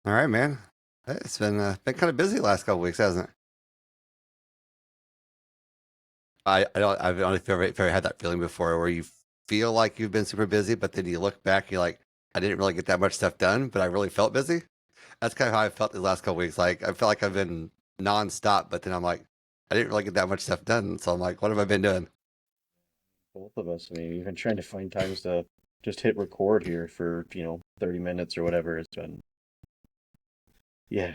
All right, man. It's been kind of busy the last couple weeks, hasn't it? I've only ever had that feeling before where you feel like you've been super busy, but then you look back, and you're like, I didn't really get that much stuff done, but I really felt busy. That's kind of how I felt these last couple weeks. Like I felt like I've been nonstop, but then I'm like, I didn't really get that much stuff done. So I'm like, what have I been doing? Both of us. I mean, even trying to find times to just hit record here for, 30 minutes or whatever. It's been, yeah,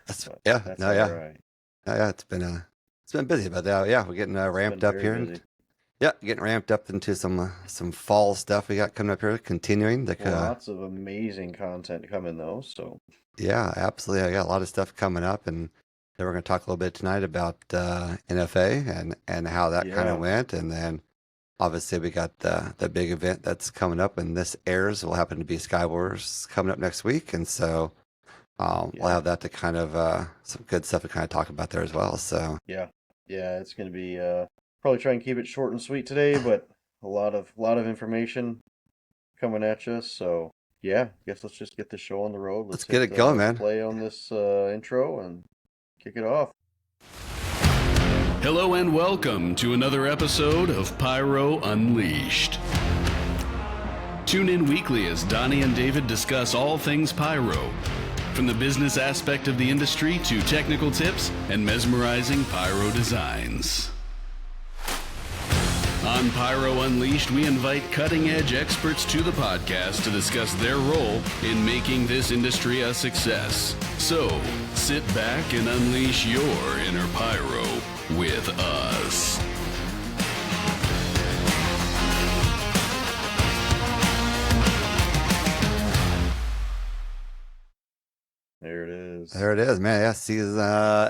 but Yeah, that's no, all yeah, right. yeah. It's been busy, but yeah, we're getting It's ramped been up very here. busy. Yeah, getting ramped up into some fall stuff we got coming up here. Continuing the Lots of amazing content coming though, so Yeah, absolutely. I got a lot of stuff coming up, and then we're going to talk a little bit tonight about NFA and how that kind of yeah, went, and then obviously we got the big event that's coming up, and this airs will happen to be Skywars coming up next week, and so we'll yeah, have that to kind of some good stuff to kind of talk about there as well. So yeah, yeah. It's gonna be probably try and keep it short and sweet today, but a lot of information coming at you. So yeah, guess let's just get the show on the road. let's Let's get hit it going, man. play on this intro and kick it off. Hello and welcome to another episode of Pyro Unleashed. Tune in weekly as Donnie and David discuss all things pyro, from the business aspect of the industry to technical tips and mesmerizing pyro designs. On Pyro Unleashed, we invite cutting-edge experts to the podcast to discuss their role in making this industry a success. So, sit back and unleash your inner pyro with us. There it is. There it is, man. Yeah, season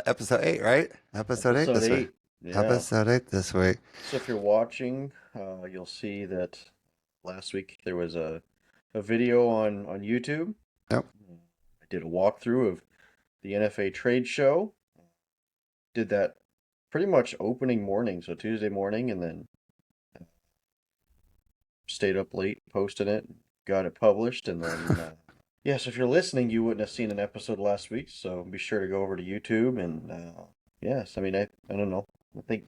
episode 8, right? Episode 8 Episode this week. 8. Yeah. Episode 8 this week. So if you're watching, you'll see that last week there was a video on YouTube. Yep. I did a walkthrough of the NFA trade show. Did that pretty much opening morning, so Tuesday morning, and then stayed up late posting it, got it published, and then yeah. So if you're listening, you wouldn't have seen an episode last week, so be sure to go over to YouTube and yes, I mean I don't know. I think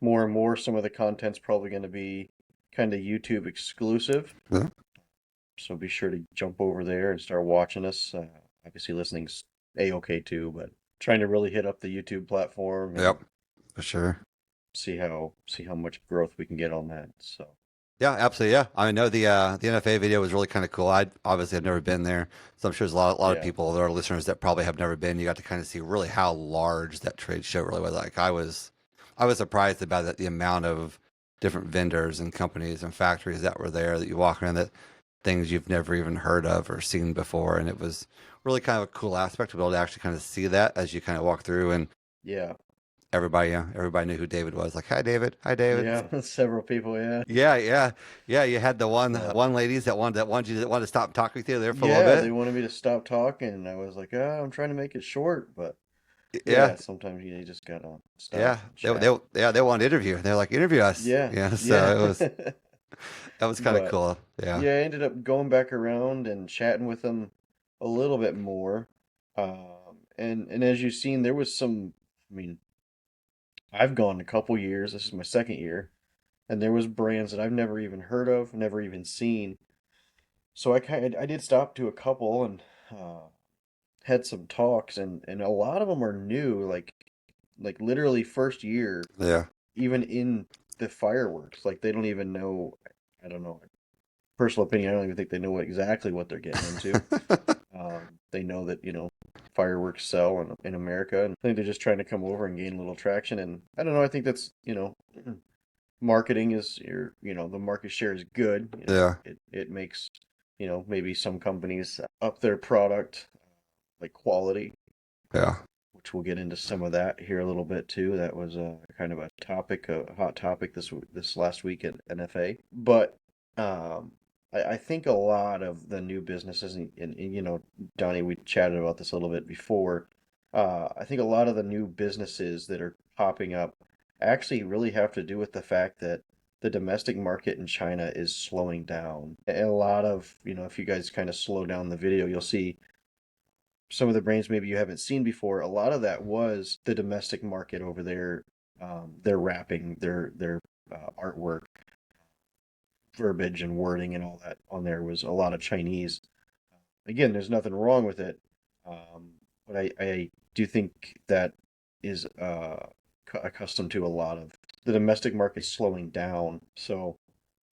more and more some of the content's probably going to be kind of YouTube exclusive. Yeah. So be sure to jump over there and start watching us. Obviously, listening's a-okay too, but trying to really hit up the YouTube platform and Yep, for sure. see how much growth we can get on that. So Yeah, absolutely. Yeah, I know the NFA video was really kind of cool. I obviously have never been there, so I'm sure there's a lot of yeah, people, there are listeners that probably have never been. You got to kind of see really how large that trade show really was. Like I was surprised about that the amount of different vendors and companies and factories that were there that you walk around, that things you've never even heard of or seen before, and it was really kind of a cool aspect to be able to actually kind of see that as you kind of walk through, and yeah, everybody knew who David was. Like, hi David, hi David. yeah. Several people, yeah, Yeah, yeah, yeah. You had the one but one ladies that wanted to stop talking with you there for a little yeah, bit. they wanted me to stop talking, and I was like, I'm trying to make it short, but Yeah, yeah, sometimes you just gotta stop yeah. and They chat. yeah they wanted to interview. They're like interview us. Yeah, Yeah, yeah. so that was kind of But cool. Yeah, yeah, I ended up going back around and chatting with them a little bit more. And as you've seen, there was some. I mean, I've gone a couple years. This is my second year, and there was brands that I've never even heard of, never even seen. So I did stop to a couple and uh, had some talks, and a lot of them are new, like literally first year, yeah, even in the fireworks. Like they don't even know. I don't know. Personal opinion, I don't even think they know exactly what they're getting into. They know that, fireworks sell in America, and I think they're just trying to come over and gain a little traction. And I don't know, I think that's, marketing is the market share is good. yeah, It makes, maybe some companies up their product, like quality, yeah, which we'll get into some of that here a little bit too. That was kind of a hot topic this last week at NFA. But um, I think a lot of the new businesses, and Donnie, we chatted about this a little bit before. I think a lot of the new businesses that are popping up actually really have to do with the fact that the domestic market in China is slowing down. And a lot of, if you guys kind of slow down the video, you'll see some of the brands maybe you haven't seen before, a lot of that was the domestic market over there. Their wrapping, their artwork, verbiage, and wording, and all that on there was a lot of Chinese. Again, there's nothing wrong with it, but I do think that is accustomed to a lot of the domestic market slowing down. So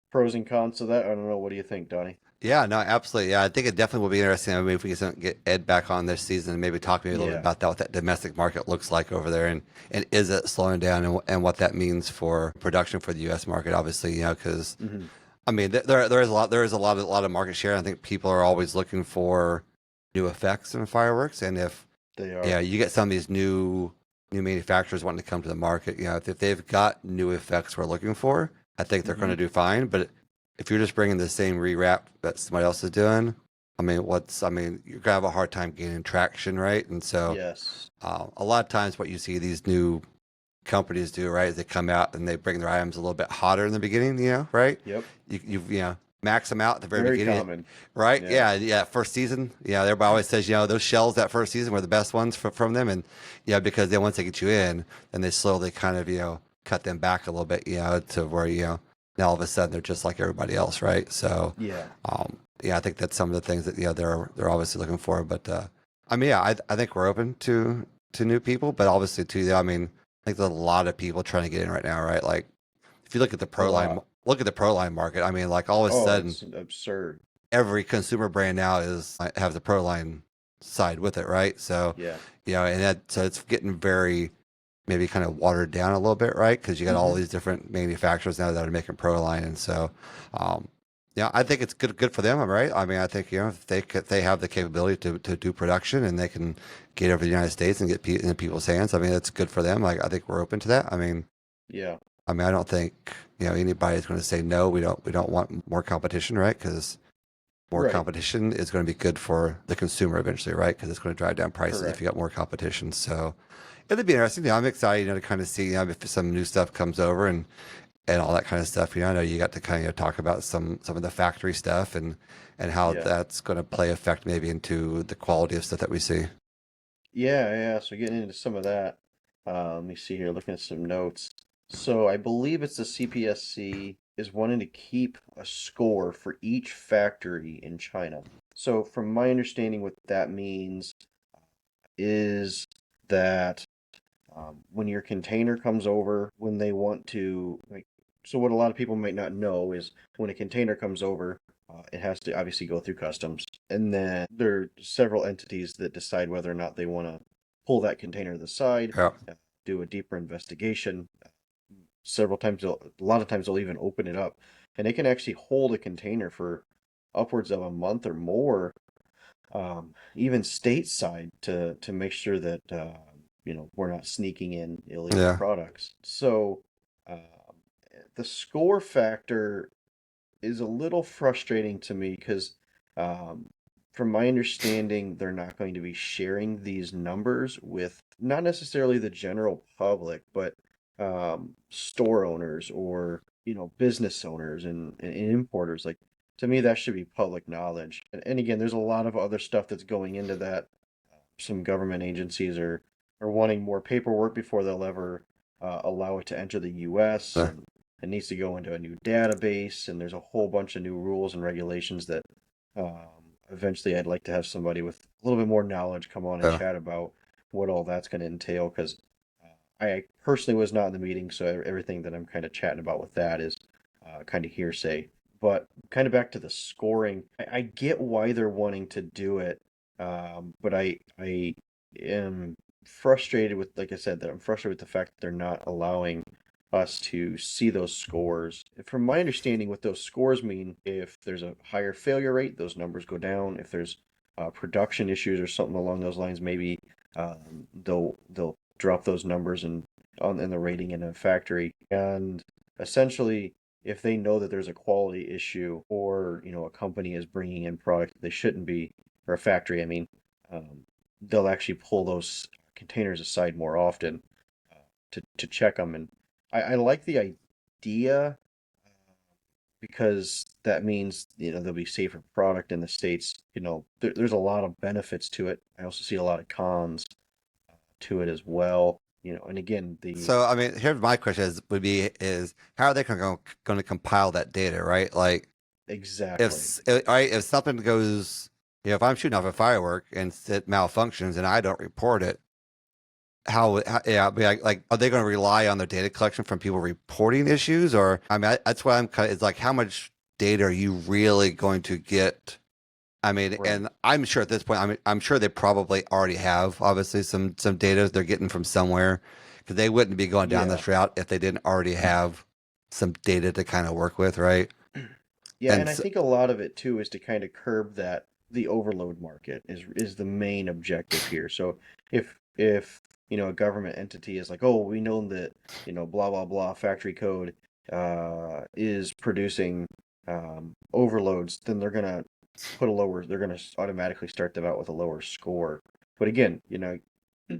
pros and cons to that. I don't know. What do you think, Donnie? Yeah, no, absolutely. Yeah, I think it definitely will be interesting. I mean, if we can get Ed back on this season and maybe talk maybe a little bit Yeah. about that, what that domestic market looks like over there, and is it slowing down, and what that means for production for the U.S. market. Obviously, because Hmm. I mean, there is a lot of market share. I think people are always looking for new effects in fireworks, and if They yeah, are. you get some of these new manufacturers wanting to come to the market. If they've got new effects we're looking for, I think they're going Hmm. to do fine. But if you're just bringing the same rewrap that somebody else is doing, you're gonna have a hard time gaining traction, right? And so, Yes. a lot of times, what you see these new companies do, right, is they come out and they bring their items a little bit hotter in the beginning, right? Yep. You max them out at the very Very beginning, common. right? Yeah. Yeah. First season, everybody always says, those shells that first season were the best ones from them, and because then once they get you in, then they slowly kind of cut them back a little bit, to where now all of a sudden they're just like everybody else, right? So, Yeah. I think that's some of the things that they're obviously looking for, but I think we're open to new people, but obviously too, I think there's a lot of people trying to get in right now, right? Like if you look at the A pro line, lot. market. I mean, like all of a Oh, sudden, it's absurd. every consumer brand now has the pro line side with it, right? So, Yeah. and so it's getting very maybe kind of watered down a little bit, right? Because you got all Hmm. these different manufacturers now that are making pro line, and so, um, I think it's good for them, right? I mean, I think if they have the capability to do production and they can get over the United States and get in people's hands. I mean, that's good for them. Like I think we're open to that. Yeah. I don't think anybody's going to say no. We don't want more competition, right? Because more Right. competition is going to be good for the consumer eventually, right? Because it's going to drive down prices if you Correct. got more competition. So it'll be interesting. I'm excited, to kind of see if some new stuff comes over and all that kind of stuff. I know you got to kind of talk about some of the factory stuff and how Yeah. that's going to play effect maybe into the quality of stuff that we see. Yeah. Yeah. So getting into some of that. Let me see here. Looking at some notes. So I believe it's the CPSC is wanting to keep a score for each factory in China. So from my understanding, what that means is that when your container comes over, when they want to, like, so what a lot of people might not know is when a container comes over, it has to obviously go through customs, and then there are several entities that decide whether or not they want to pull that container to the side, Yeah. do a deeper investigation. Several times, a lot of times they'll even open it up, and they can actually hold a container for upwards of a month or more, even stateside, to make sure that we're not sneaking in illegal Yeah. products. So um, the score factor is a little frustrating to me because, um, from my understanding, they're not going to be sharing these numbers with not necessarily the general public, but store owners or business owners and importers. Like to me, that should be public knowledge. And again, there's a lot of other stuff that's going into that. Some government agencies are wanting more paperwork before they'll ever allow it to enter the U.S. Uh, and it needs to go into a new database, and there's a whole bunch of new rules and regulations that eventually I'd like to have somebody with a little bit more knowledge come on and uh, chat about what all that's going to entail. Because I personally was not in the meeting, so everything that I'm kind of chatting about with that is kind of hearsay. But kind of back to the scoring, I get why they're wanting to do it, but I am frustrated with, like I said, that I'm frustrated with the fact that they're not allowing us to see those scores. From my understanding, what those scores mean, if there's a higher failure rate, those numbers go down. If there's production issues or something along those lines, maybe they'll drop those numbers in the rating in a factory. And essentially, if they know that there's a quality issue, or a company is bringing in product that they shouldn't be, or a factory, I mean, they'll actually pull those containers aside more often to check them. And I like the idea because that means, there'll be safer product in the States. There's a lot of benefits to it. I also see a lot of cons to it as well. And again, So, I mean, here's my question is how are they going to compile that data, right? Like, exactly. if something goes, if I'm shooting off a firework and it malfunctions and I don't report it, yeah, I mean, like, are they going to rely on their data collection from people reporting issues? Or, I mean, that's what I'm kind of, it's like, how much data are you really going to get? I mean, Right. and I'm sure at this point, I'm sure they probably already have obviously some data they're getting from somewhere, because they wouldn't be going down Yeah. this route if they didn't already have some data to kind of work with, right? Yeah, And and I so, think a lot of it too is to kind of curb that the overload market is the main objective here. So if a government entity is like, oh, we know that blah blah blah factory code is producing overloads, then they're gonna automatically start them out with a lower score. But again,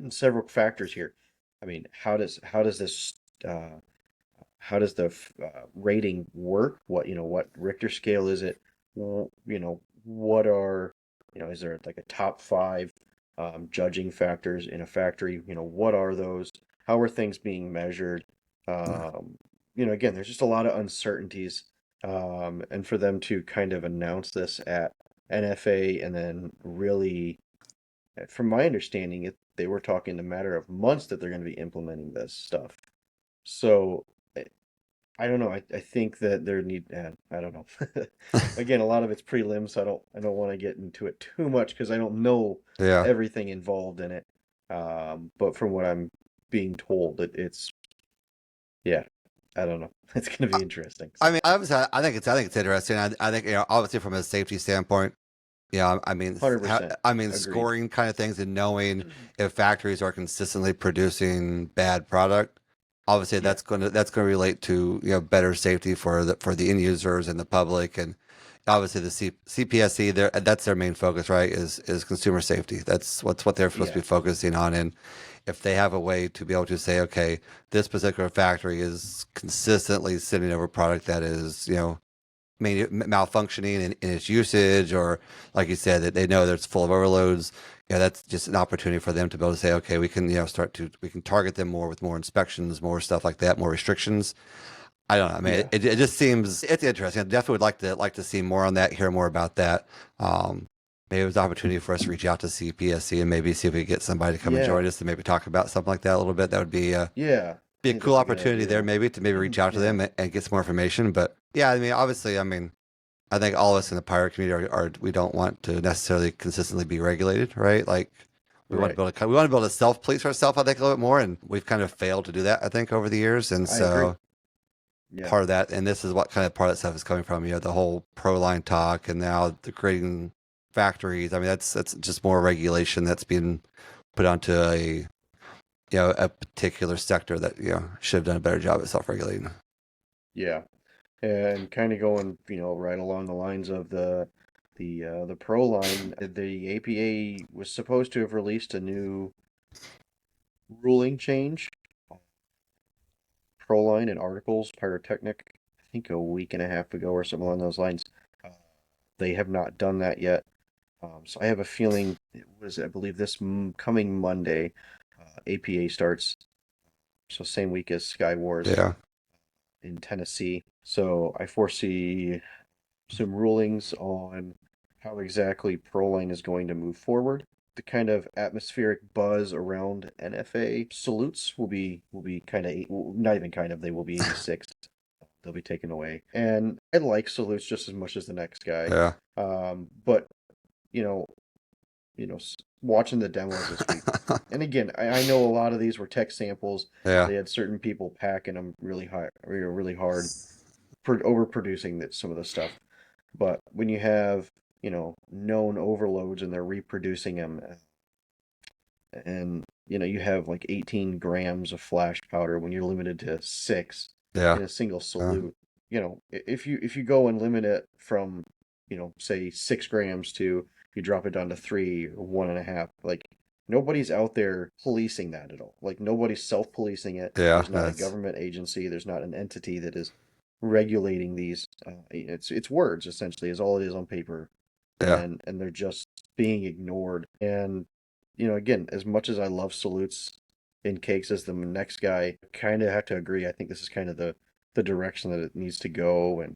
several factors here. I mean, how does this how does the rating work? What Richter scale is it? What are, is there like a top five judging factors in a factory? What are those? How are things being measured? Again, there's just a lot of uncertainties. And for them to kind of announce this at NFA and then really, from my understanding, they were talking a matter of months that they're going to be implementing this stuff. So I don't know. I think that there need. I don't know. Again, a lot of it's prelim, so I don't want to get into it too much because I don't know yeah. everything involved in it. But from what I'm being told, it's yeah. I don't know. It's going to be interesting. I So mean, obviously, I think it's interesting. I think obviously from a safety standpoint, yeah, I mean, 100% agreed. scoring kind of things and knowing if factories are consistently producing bad product, obviously Yeah. that's going to relate to better safety for the end users and the public, and obviously the CPSC that's their main focus, right? Is consumer safety. That's what they're supposed to Yeah. be focusing on, and if they have a way to be able to say, okay, this particular factory is consistently sending over product that is malfunctioning in its usage, or like you said, that they know that it's full of overloads. Yeah, that's just an opportunity for them to be able to say, okay, we can we can target them more with more inspections, more stuff like that, more restrictions. I don't know. I mean, Yeah. it just seems it's interesting. I definitely would like to see more on that, hear more about that. Maybe it was an opportunity for us to reach out to CPSC and maybe see if we could get somebody to come and Yeah. join us to maybe talk about something like that a little bit. That would Yeah. I be a think cool that's a good opportunity there, idea. maybe to maybe reach out to Yeah. them and get some more information. But yeah, I mean, obviously, I mean, I think all of us in the pirate community are we don't want to necessarily consistently be regulated, right? Like Right. we want to be able to self police ourselves, I think, a little bit more, and we've kind of failed to do that, I think, over the years. And I agree. so Yeah. part of that, and this is what kind of part of that stuff is coming from, the whole pro line talk, and now the creating factories. I mean, that's just more regulation that's being put onto a particular sector that should have done a better job at self regulating. Yeah. And kind of going, right along the lines of the pro line, the APA was supposed to have released a new ruling change, pro line and articles, pyrotechnic, I think a week and a half ago or something along those lines. Uh, they have not done that yet. So I have a feeling it was, I believe, this coming Monday, APA starts. So same week as Sky Wars Yeah, in Tennessee. So I foresee some rulings on how exactly Proline is going to move forward. The kind of atmospheric buzz around NFA salutes will be kind of, not even kind of, they will be 86. They'll be taken away. And I like salutes just as much as the next guy. yeah. But you know, watching the demos this week, and again, I know a lot of these were tech samples. Yeah. They had certain people packing them really high, really hard, overproducing some of the stuff. But when you have, known overloads and they're reproducing them, and you have like 18 grams of flash powder when you're limited to 6 Yeah. in a single salute. If you go and limit it from, say 6 grams to you drop it down to 3 or 1.5, like nobody's out there policing that at all. Like nobody's self-policing it. Yeah. There's not a government agency. There's not an entity that is regulating these. It's words essentially is all it is on paper, Yeah. and they're just being ignored. And again, as much as I love salutes in cakes as the next guy, kind of have to agree. I think this is kind of the direction that it needs to go. And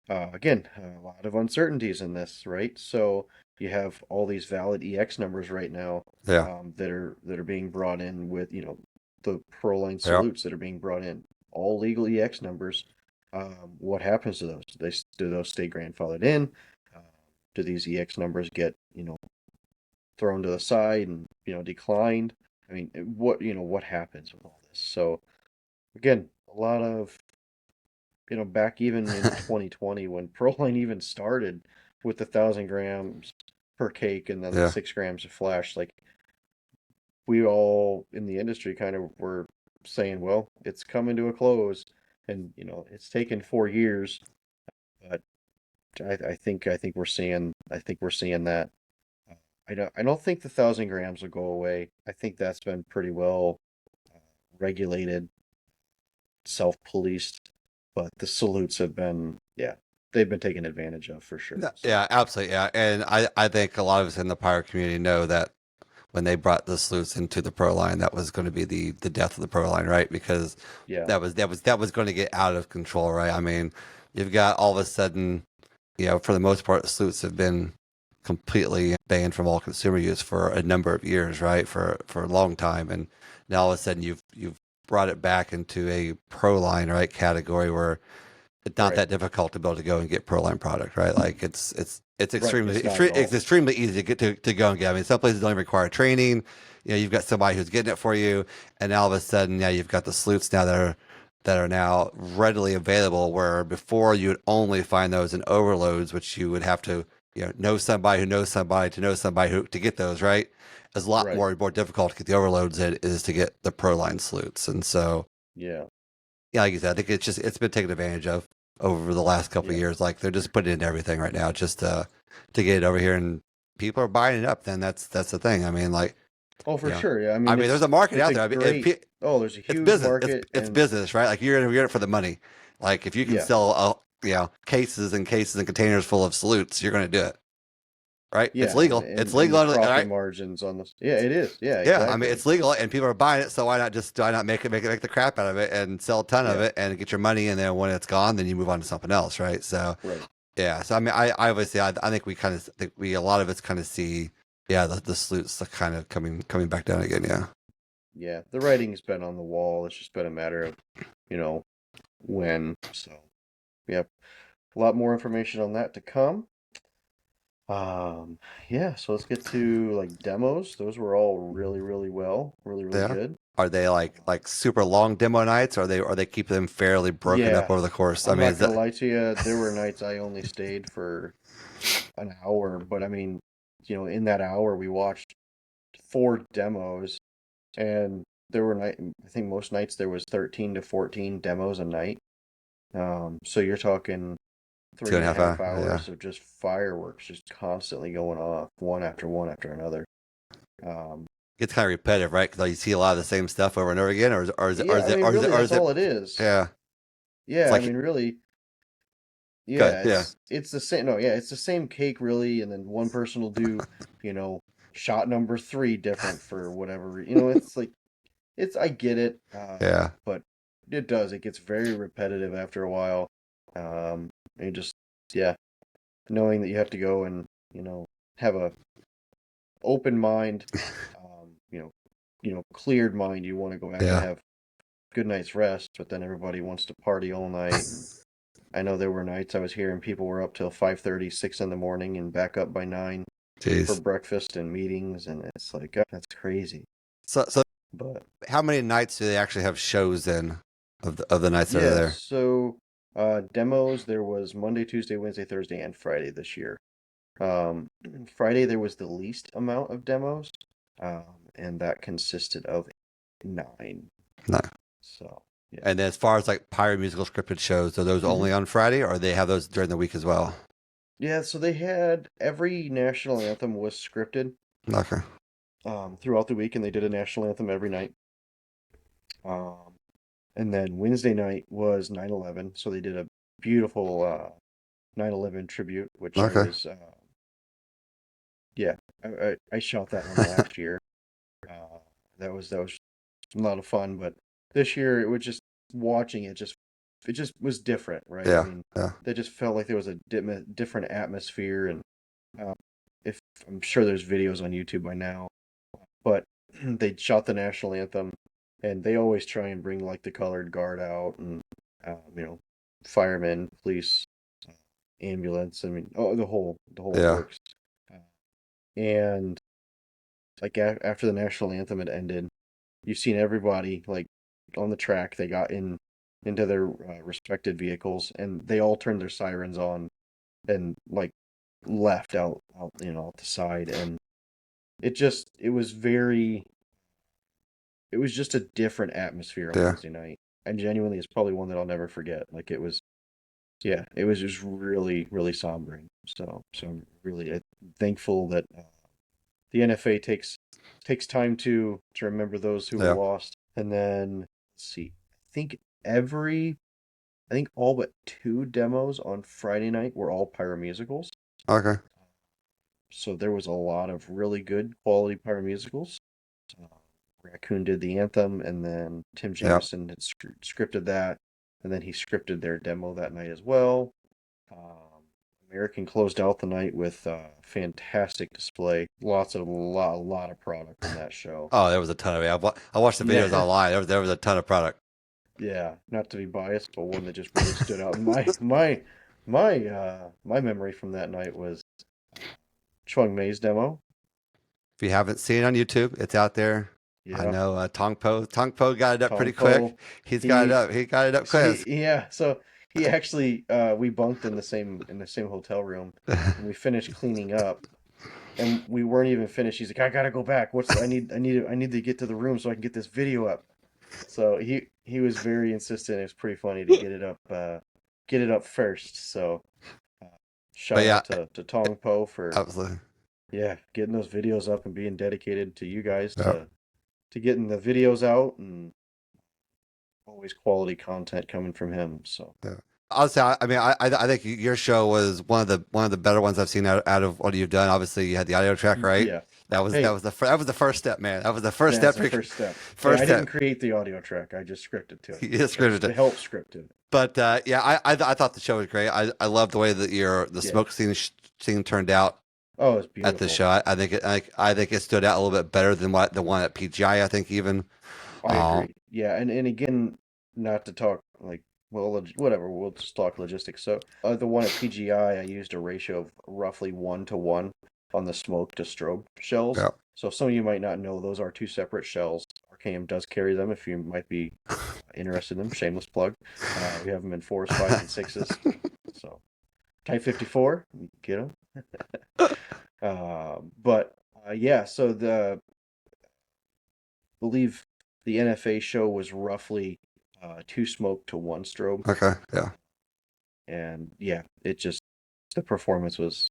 again, a lot of uncertainties in this, right? So you have all these valid EX numbers right now Yeah. that are being brought in with the Proline Yeah. salutes that are being brought in, all legal EX numbers. What happens to those? Do those stay grandfathered in? Uh, do these EX numbers get thrown to the side and declined? I mean, what happens with all this? So again, a lot of back even in 2020 when Proline even started with the 1,000 grams per cake and then the Yeah. 6 grams of flash, like we all in the industry kind of were saying, well, it's coming to a close, and it's taken 4 years, but I think we're seeing that. I don't think the 1,000 grams will go away. I think that's been pretty well uh, regulated, self-policed, but the salutes have been, yeah, they've been taken advantage of for sure. No, So yeah, absolutely. Yeah. And I think a lot of us in the pirate community know that when they brought the sleuths into the pro line, that was going to be the death of the pro line, right? Because yeah, that was going to get out of control, right? I mean, you've got all of a sudden, for the most part, sleuths have been completely banned from all consumer use for a number of years, right? For a long time, and now all of a sudden you've brought it back into a pro line, right, category where it's not right, that difficult to be able to go and get Proline product, right? Like it's right. extremely It's not at it's all. extremely easy to get to go and get. I mean, some places don't even require training. You've got somebody who's getting it for you, and now all of a sudden, yeah, you've got the sleuths now that are now readily available. Where before you would only find those in overloads, which you would have to know somebody who knows somebody to know somebody who to get those, right? It's a lot Right. more difficult to get the overloads than it is to get the Proline sleuths, and so Yeah. yeah, like you said, I think it's been taken advantage of over the last couple of Yeah. years. Like they're just putting in everything right now just to get it over here, and people are buying it up. Then that's the thing. I mean, like Oh, for sure. Yeah. I I mean, mean, there's it's a market it's out a there. I mean, if great. Oh, there's a it's huge business. market, It's and business, right? Like you're in it for the money. Like if you can yeah, sell cases and cases and containers full of salutes, you're going to do it, right? It's yeah, and legal. It's and and the legal, all profit right? margins on this. Yeah, it is. Yeah, Yeah, I mean exactly. it's legal and people are buying it, so why not make the crap out of it and sell a ton of Yeah. it and get your money, and then when it's gone, then you move on to something else, right? So Right. yeah, so I mean I obviously I think we kind of think we a lot of us kind of see the salutes kind of coming back down again, yeah. Yeah. The writing's been on the wall. It's just been a matter of you know when. So yep. A lot more information on that to come. Um, yeah, so let's get to like demos. Those were all really, really well, really, really Yeah. good. Are they like super long demo nights, or they keep them fairly broken up Yeah, over the course? I I'm mean, not is gonna that lie to you. There were nights I only stayed for an hour, but I mean, in that hour we watched 4 demos, and there were I think most nights there was 13 to 14 demos a night. So you're talking two three and and a a half half hour? Yeah. hours of just fireworks, just constantly going off, one after another. Um, It's kind of repetitive, right? Because you see a lot of the same stuff over and over again, or is it, or is it, or yeah, is I it, mean, or is it, really, or that's is it all it is. yeah. It's Yeah, I like mean, really, good, yeah, yeah. it's the same. No, yeah, it's the same cake, really, and then one person will do, you know, shot number 3 different for whatever. It's like I get it, Yeah. but it gets very repetitive after a while. And just yeah, knowing that you have to go and have a open mind, cleared mind. You want to go back and Yeah. have good night's rest, but then everybody wants to party all night. And I know there were nights I was hearing people were up till 5:30, 6 in the morning, and back up by 9 for Jeez. breakfast and meetings, and it's like that's crazy. So But how many nights do they actually have shows in of the nights that are yeah, there? so demos there was Monday, Tuesday, Wednesday, Thursday, and Friday this year. Um, Friday there was the least amount of demos, and that consisted of 9. No. So yeah. And then as far as like pirate musical scripted shows, are those hmm only on Friday, or they have those during the week as well? Yeah, so they had every national anthem was scripted Okay. throughout the week, and they did a national anthem every night. Um, and then Wednesday night was 9/11, so they did a beautiful 9/11 tribute, which I Okay. was yeah, I shot that one last year. Uh, that was a lot of fun, but this year it was just watching it just was different, right? I Yeah. mean, Yeah. they just felt like there was a different atmosphere, and uh, if I'm sure there's videos on YouTube by now, but they shot the national anthem, and they always try and bring like the colored guard out, and you know, firemen, police, uh, ambulance. I mean, oh, the whole Yeah. works. Uh, and like after the national anthem had ended, you've seen everybody like on the track. They got into their respected vehicles, and they all turned their sirens on and like left out out the side, and it was just a different atmosphere on Yeah. Wednesday night. And genuinely, it's probably one that I'll never forget. Like it was just really, really sombering. So I'm really thankful that the NFA takes time to remember those who were Yeah. lost. And then let's see, think every I think all but two demos on Friday night were all pyromusicals. Okay. So there was a lot of really good quality pyromusicals. Uh, Raccoon did the anthem, and then Tim Yeah. Jameson had scripted that, and then he scripted their demo that night as well. Um, American closed out the night with fantastic display. A lot of product in that show. Oh, there was a ton of it. I watched the videos Yeah, online. There was a ton of product. yeah. Not to be biased, but one that just really stood out in my memory from that night was Chuang Mei's demo. If you haven't seen it on YouTube, it's out there. I Yeah, know Tongpo got it up pretty Tong quick. Po. He's got it He up. He got it up So quick. he actually we bunked in the same hotel room, and we finished cleaning up, and we weren't even finished. He's like, I gotta go back. I need to get to the room so I can get this video up. So he was very insistent. It was pretty funny to get it up first. So uh, But shout yeah, out to Tong Po for absolutely. getting those videos up and being dedicated to you guys Yeah. to getting the videos out, and always quality content coming from him. So Yeah. I'll say, I mean, I think your show was one of the better ones I've seen out of what you've done. Obviously, you had the audio track, right? yeah. That Hey, was that was the first step, man. That was the first that's step. the first step. Hey, First I didn't step. create the audio track. I just scripted to it. You scripted To it. help script it. But yeah, I thought the show was great. I love the way that the Yeah. smoke scene turned out Oh, it's at the beautiful. show. I think it stood out a little bit better than what the one at PGI. I think even. I agree. Yeah, and again, not to talk like whatever. We'll just talk logistics. So the one at PGI, I used a ratio of roughly 1-to-1 on the smoke to strobe shells. Yeah. So some of you might not know those are two separate shells. RKM does carry them if you might be interested in them. Shameless plug. We have them in 4s, 5s, and 6s. So Type 54, get them. But yeah, so believe the NFA show was roughly 2 smoke to 1 strobe, Okay. Yeah. and yeah, the performance was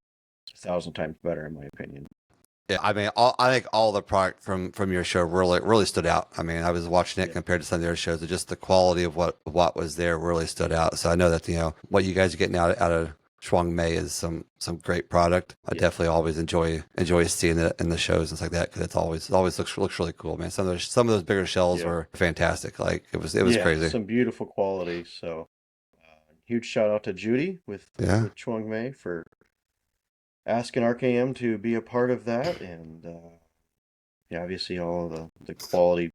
1,000 times better in my opinion. Yeah, I mean, I think all the product from your show really stood out. I mean, I was watching it Yeah. compared to some of the other shows, and just the quality of what was there really stood out. So I know that what you guys are getting out of Shuang Mei is some great product. I Yeah. definitely always enjoy seeing it in the shows and stuff like that because it always looks really cool, man. Some of those bigger shells Yeah. were fantastic. Like it was Yeah, crazy. some beautiful quality. So huge shout out to Judy with Chuang Mei for asking RKM to be a part of that, and yeah, obviously all of the quality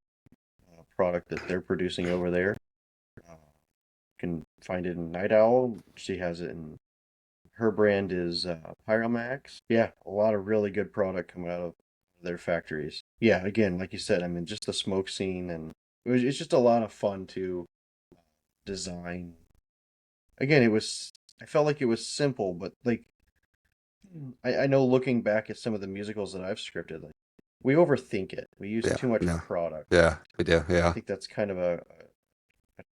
product that they're producing over there. You can find it in Night Owl. She has it in her brand is Pyromax. Yeah, a lot of really good product coming out of their factories. Yeah, again, like you said, I mean, just the smoke scene, and it's just a lot of fun to design. Again, I felt like it was simple, but like I know looking back at some of the musicals that I've scripted, like we overthink it. We use Yeah. too much No. product. Yeah. We do. I Yeah. think that's kind of a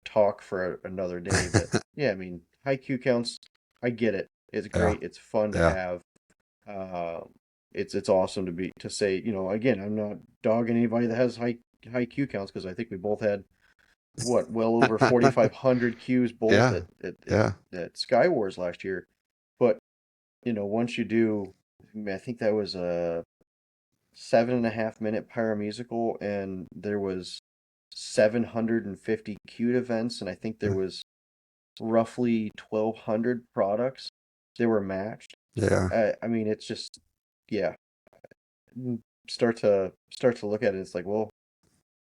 talk for another day. But yeah, I mean, high Q counts, I get it. It's Yeah. great. It's fun to Yeah. have. It's awesome to say. Again, I'm not dogging anybody that has high Q counts because I think we both had well over 4,500 queues both Yeah, at, yeah, at Sky Wars last year. But, once you do, I mean, I think that was a 7.5 minute pyro musical, and there was 750 queued events, and I think there was roughly 1,200 products that were matched. yeah. I mean, it's just, yeah. Start to look at it. It's like, well,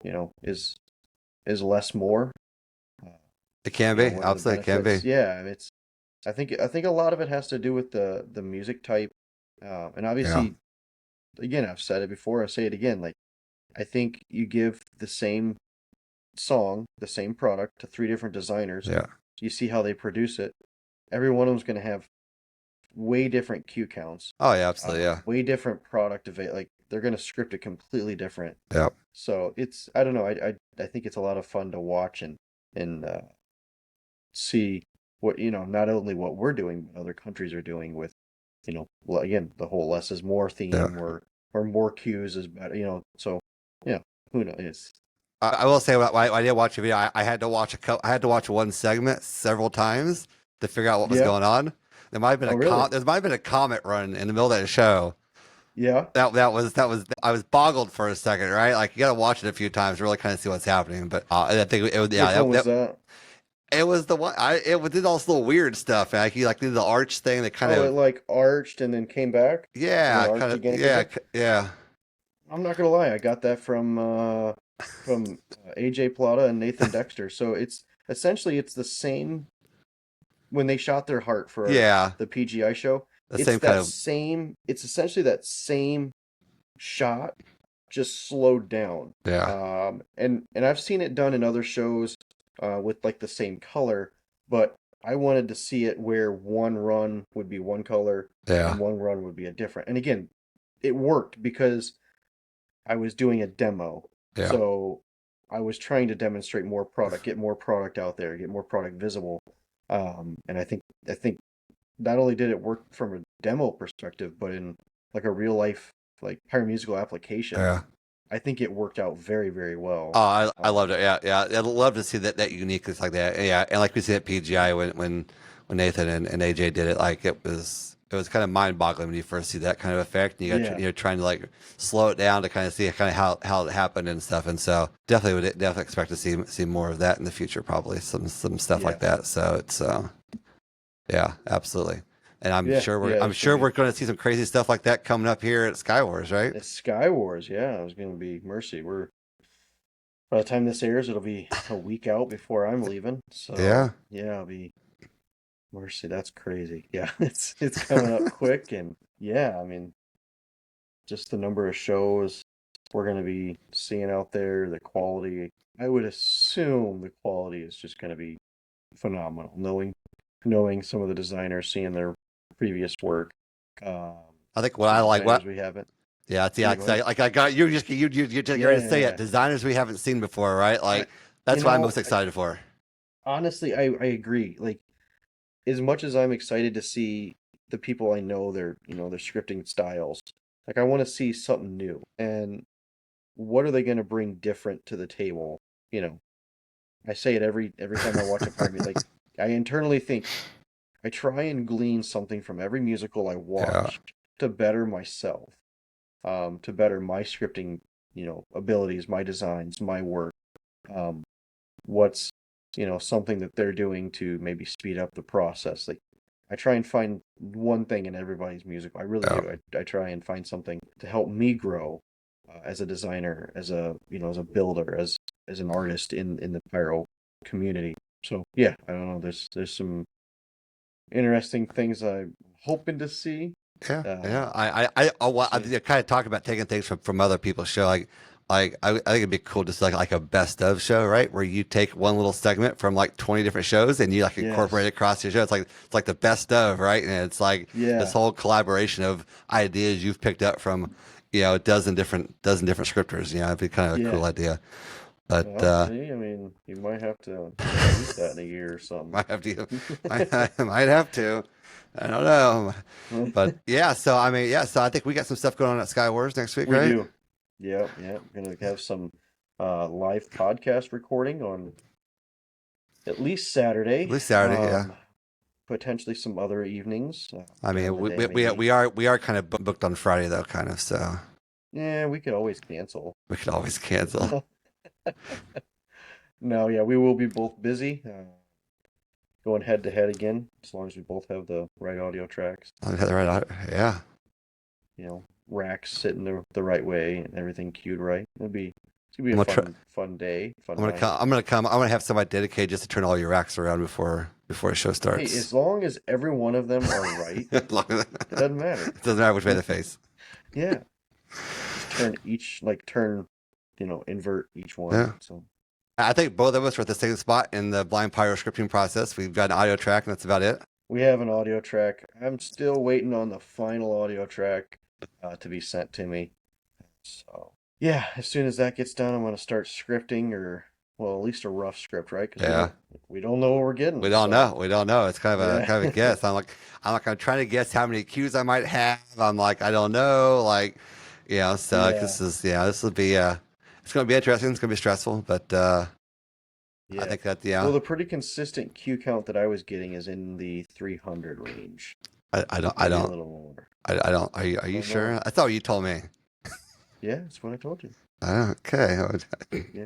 is less more? Uh, It can be. what are the Absolutely, it can benefits? be. Yeah, it's. I think a lot of it has to do with the music type, and Yeah, obviously, again, I've said it before. I'll say it again. Like, I think you give the same song, the same product to three different designers. yeah. You see how they produce it. Every one of them's going to have way different queue counts, Oh yeah, absolutely. Yeah, way different like they're going to script it completely different. yeah. So it's I don't know. I think it's a lot of fun to watch and see what not only what we're doing, but other countries are doing with again the whole less is more Yeah. theme or more cues is better. So yeah, who knows? I will say, when I did watch a video. I had to watch I had to watch one segment several times to figure out what was Yeah. going on. There might have been Oh, really? there might have been a comet run in the middle of that show. Yeah. That was I was boggled for a second, right? Like you got to watch it a few times to really kind of see what's happening. But I think it was Which one was that that? it was the one. Did all this little weird stuff. Like he like did the arch thing that kind Oh, it of like arched and then came back, and then yeah, arched kind of again and came yeah, back. yeah, I'm not gonna lie, I got that from AJ Plata and Nathan Dexter. So it's the same when they shot their heart for yeah. the PGI show. The same kind of It's essentially that same shot, just slowed down. yeah, And I've seen it done in other shows with like the same color, but I wanted to see it where one run would be one color yeah, and one run would be a different. And again, it worked because I was doing a demo. yeah. So I was trying to demonstrate more product, get more product out there, get more product visible. And I think not only did it work from a demo perspective, but in like a real life like pyromusical application, Yeah. I think it worked out very, very well. Oh, I loved Um, it. Yeah, yeah. I'd love to see that uniqueness like that. Yeah, and like we see at PGI when Nathan and AJ did it, like it was kind of mind boggling when you first see that kind of effect. And you got yeah, trying to like slow it down to kind of see kind of how it happened and stuff. And so definitely expect to see more of that in the future. Probably some stuff yeah, like that. So it's yeah, absolutely. And yeah, yeah. I'm It's gonna sure be we're going to see some crazy stuff like that coming up here at Skywars, right? it's Sky Wars. Yeah, it's gonna be mercy. We're by the time this airs, it'll be a week out before I'm leaving. So Yeah. yeah, it'll be mercy. That's crazy. Yeah, it's coming up quick, and yeah, I mean, just the number of shows we're gonna be seeing out there, the quality. I would assume the quality is just gonna be phenomenal. Knowing some of the designers, seeing their previous work, um, I think what some I like designers what we haven't. yeah, it's Yeah, yeah, go 'cause ahead. I got you're Yeah, ready to yeah, say it. yeah. Designers we haven't seen before, right? I, Like you that's what I'm most know, excited for. honestly, I agree. Like, as much as I'm excited to see the people I know their scripting styles, like I want to see something new. And what are they going to bring different to the table? You know, I say it every time I watch a pyramid. Like, I internally think I try and glean something from every musical I Yeah. watch to better myself, to better my scripting, abilities, my designs, my work. Um, what's something that they're doing to maybe speed up the process. Like I try and find one thing in everybody's music. I really Yeah. do. I try and find something to help me grow as a designer, as a builder, as an artist in the pyro community. So yeah, I don't know. There's some interesting things I'm hoping to see. Yeah, yeah. Um, I yeah, kind of talk about taking things from other people's show. I think it'd be cool to see like a best of show, right? Where you take one little segment from like 20 different shows and you like incorporate it yes, across your show. It's like the best of, right? And it's like this yeah. whole collaboration of ideas you've picked up from, a dozen different scripters. It'd be kind of a Yeah. cool idea. But Well, see, I mean, you might have to release that in a year or something. might have to, I might have to. I don't know. But yeah, so I mean, yeah, so I think we got some stuff going on at Sky Wars next week, We right? do. Yep, yep. We're gonna have some live podcast recording on at least Saturday. At least Saturday, yeah. Potentially some other evenings. I During mean, the day, maybe. we are kind of booked on Friday though, kind of. So Yeah, we could always cancel. we could always cancel. No, yeah, we will be both busy. Going head to head again, as long as we both have the right audio tracks. Right, yeah. Racks sitting the right way and everything cued right. It's gonna be I'm a gonna fun day, fun I'm gonna night. come. I'm gonna have somebody dedicated just to turn all your racks around before the show Hey, starts. as long as every one of them are right, it doesn't matter. It doesn't matter which way they face. Yeah, just turn, invert each one. Yeah. So I think both of us are at the same spot in the blind pyro scripting process. We've got an audio track, and that's about it. we have an audio track. I'm still waiting on the final audio track to be sent to me. So yeah, as soon as that gets done, I'm gonna start scripting, or well, at least a rough script, right? Because Yeah. we don't know what we're getting. We don't know. We don't know. It's kind of Yeah. a guess. I'm trying to guess how many cues I might have. I'm like, I don't know. Like, so like, Yeah. this will be it's going to be interesting. It's going to be stressful, but I Yeah. think that Well, the pretty consistent cue count that I was getting is in the 300 range. I Maybe a don't little more. I don't. Are you don't sure? know. I thought you told me. Yeah, that's what I told you. Okay. Yeah.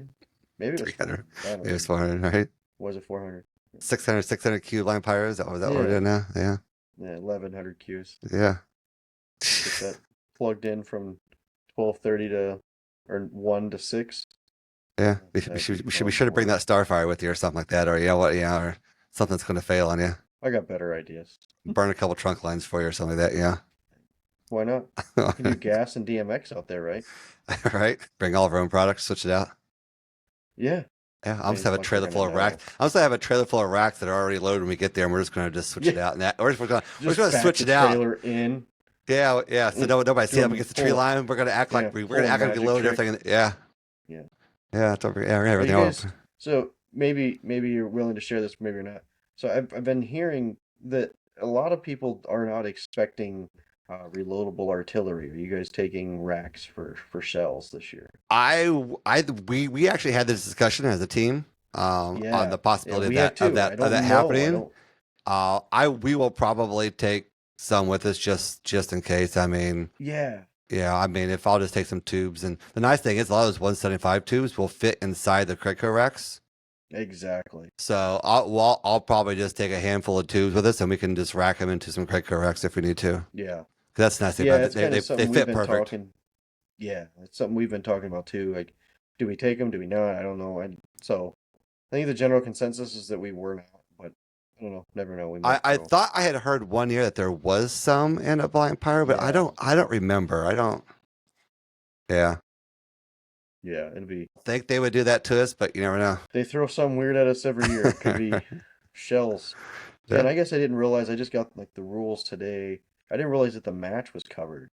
Maybe it was 300. 400. I don't It was know. 400, right? Was it 400? 600 cue blind pyros. Is that what we're Yeah. doing now? Yeah. Yeah, 1100 cues. Yeah. Get that plugged in from 12:30 to or 1 to 6. Yeah. We That'd should be be sure to bring that Starfire with you or something like that, or or something's going to fail on you. I got better ideas. Burn a couple trunk lines for you or something like that. Yeah. Why not? You can do gas and DMX out there, right? Right? Bring all of our own products, switch it out. Yeah. Yeah, I'm just Maybe have a once trailer we're full gonna of racks. I'm just gonna have a trailer full of racks that are already loaded when we get there, and we're just gonna just switch it out. And that, or we're just gonna back switch the it out. trailer in. Yeah. So nobody see up Doing against the tree full- line. We're gonna act yeah, like we're full gonna act like we magic load trick. everything. Yeah. Yeah. We're gonna have Well, everything you all. guys, so maybe you're willing to share this, maybe you're not. So I've been hearing that a lot of people are not expecting reloadable artillery. Are you guys taking racks for shells this year? We actually had this discussion as a team on Yeah. the possibility we of have that too. I of don't that know. happening. We will probably take some with us just in case. I mean, Yeah. yeah, I mean, if I'll just take some tubes, and the nice thing is a lot of those 175 tubes will fit inside the Craco racks. Exactly. So I'll probably just take a handful of tubes with us, and we can just rack them into some Craco racks if we need to. Yeah. 'Cause that's the nice thing Yeah, about it's it. kind They of something we've fit been perfect. talking. Yeah, it's something we've been talking about too. Like, do we take them? Do we not? I don't know. And so I think the general consensus is that we were not, but I don't know. Never know. We might. I So, thought I had heard one year that there was some in a blind pyro, but Yeah. I don't remember. I don't. Yeah, yeah, it'll be. think they would do that to us, but you never know. They throw something weird at us every year. It could be shells. Yeah. And I guess I didn't realize. I just got like the rules today. I didn't realize that the match was covered.